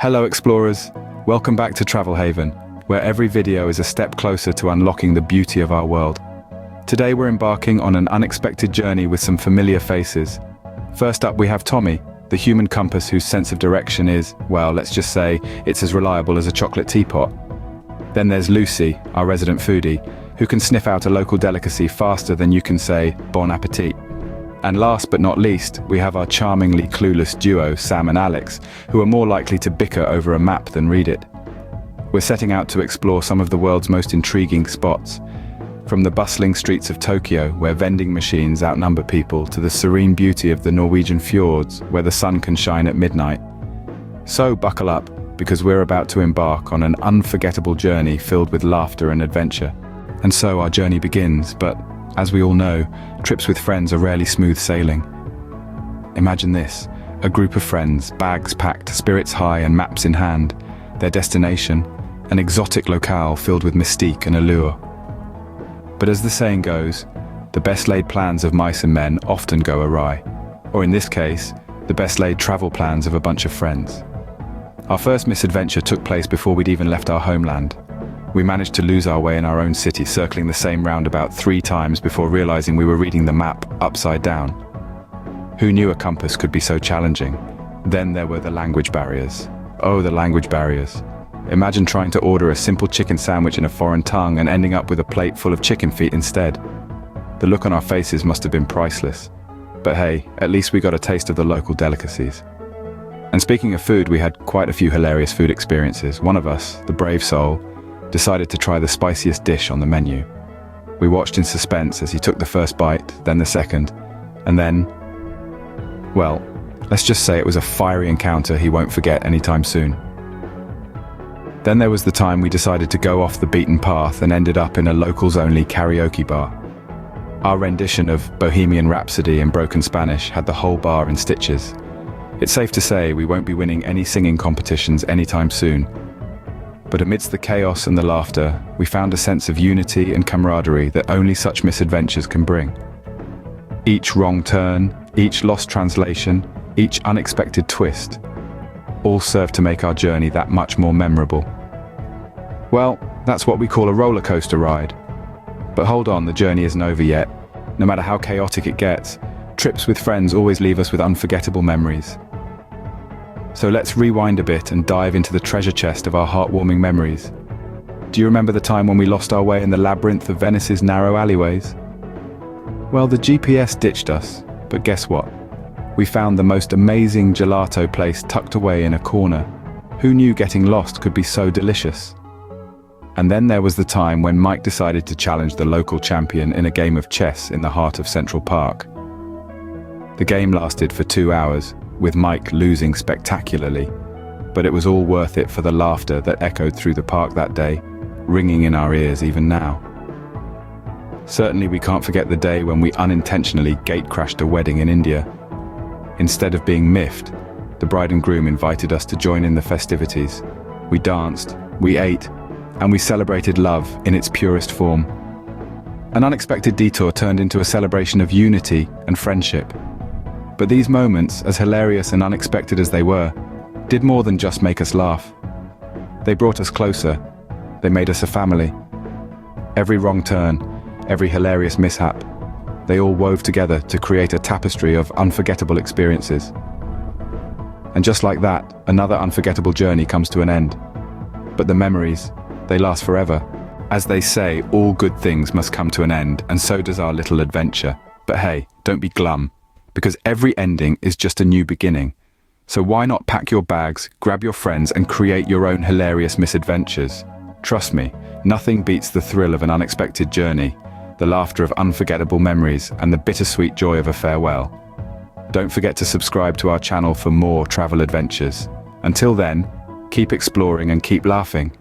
Hello explorers, welcome back to Travel Haven, where every video is a step closer to unlocking the beauty of our world. Today we're embarking on an unexpected journey with some familiar faces. First up we have Tommy, the human compass whose sense of direction is, well, let's just say, it's as reliable as a chocolate teapot. Then there's Lucy, our resident foodie, who can sniff out a local delicacy faster than you can say, bon appetit. And last but not least, we have our charmingly clueless duo, Sam and Alex, who are more likely to bicker over a map than read it. We're setting out to explore some of the world's most intriguing spots, from the bustling streets of Tokyo, where vending machines outnumber people, to the serene beauty of the Norwegian fjords, where the sun can shine at midnight. So buckle up, because we're about to embark on an unforgettable journey filled with laughter and adventure. And so our journey begins, but as we all know, trips with friends are rarely smooth sailing. Imagine this, a group of friends, bags packed, spirits high and maps in hand. Their destination, an exotic locale filled with mystique and allure. But as the saying goes, the best laid plans of mice and men often go awry. Or in this case, the best laid travel plans of a bunch of friends. Our first misadventure took place before we'd even left our homeland. We managed to lose our way in our own city, circling the same roundabout 3 times before realizing we were reading the map upside down. Who knew a compass could be so challenging? Then there were the language barriers. Oh, the language barriers. Imagine trying to order a simple chicken sandwich in a foreign tongue and ending up with a plate full of chicken feet instead. The look on our faces must have been priceless. But hey, at least we got a taste of the local delicacies. And speaking of food, we had quite a few hilarious food experiences. One of us, the brave soul, decided to try the spiciest dish on the menu. We watched in suspense as he took the first bite, then the second, and then, well, let's just say it was a fiery encounter he won't forget anytime soon. Then there was the time we decided to go off the beaten path and ended up in a locals-only karaoke bar. Our rendition of Bohemian Rhapsody in broken Spanish had the whole bar in stitches. It's safe to say we won't be winning any singing competitions anytime soon. But amidst the chaos and the laughter, we found a sense of unity and camaraderie that only such misadventures can bring. Each wrong turn, each lost translation, each unexpected twist, all served to make our journey that much more memorable. Well, that's what we call a roller coaster ride. But hold on, the journey isn't over yet. No matter how chaotic it gets, trips with friends always leave us with unforgettable memories. So let's rewind a bit and dive into the treasure chest of our heartwarming memories. Do you remember the time when we lost our way in the labyrinth of Venice's narrow alleyways? Well, the GPS ditched us, but guess what? We found the most amazing gelato place tucked away in a corner. Who knew getting lost could be so delicious? And then there was the time when Mike decided to challenge the local champion in a game of chess in the heart of Central Park. The game lasted for 2 hours, with Mike losing spectacularly, but it was all worth it for the laughter that echoed through the park that day, ringing in our ears even now. Certainly we can't forget the day when we unintentionally gate-crashed a wedding in India. Instead of being miffed, the bride and groom invited us to join in the festivities. We danced, we ate, and we celebrated love in its purest form. An unexpected detour turned into a celebration of unity and friendship. But these moments, as hilarious and unexpected as they were, did more than just make us laugh. They brought us closer. They made us a family. Every wrong turn, every hilarious mishap, they all wove together to create a tapestry of unforgettable experiences. And just like that, another unforgettable journey comes to an end. But the memories, they last forever. As they say, all good things must come to an end, and so does our little adventure. But hey, don't be glum, because every ending is just a new beginning. So why not pack your bags, grab your friends, and create your own hilarious misadventures? Trust me, nothing beats the thrill of an unexpected journey, the laughter of unforgettable memories, and the bittersweet joy of a farewell. Don't forget to subscribe to our channel for more travel adventures. Until then, keep exploring and keep laughing.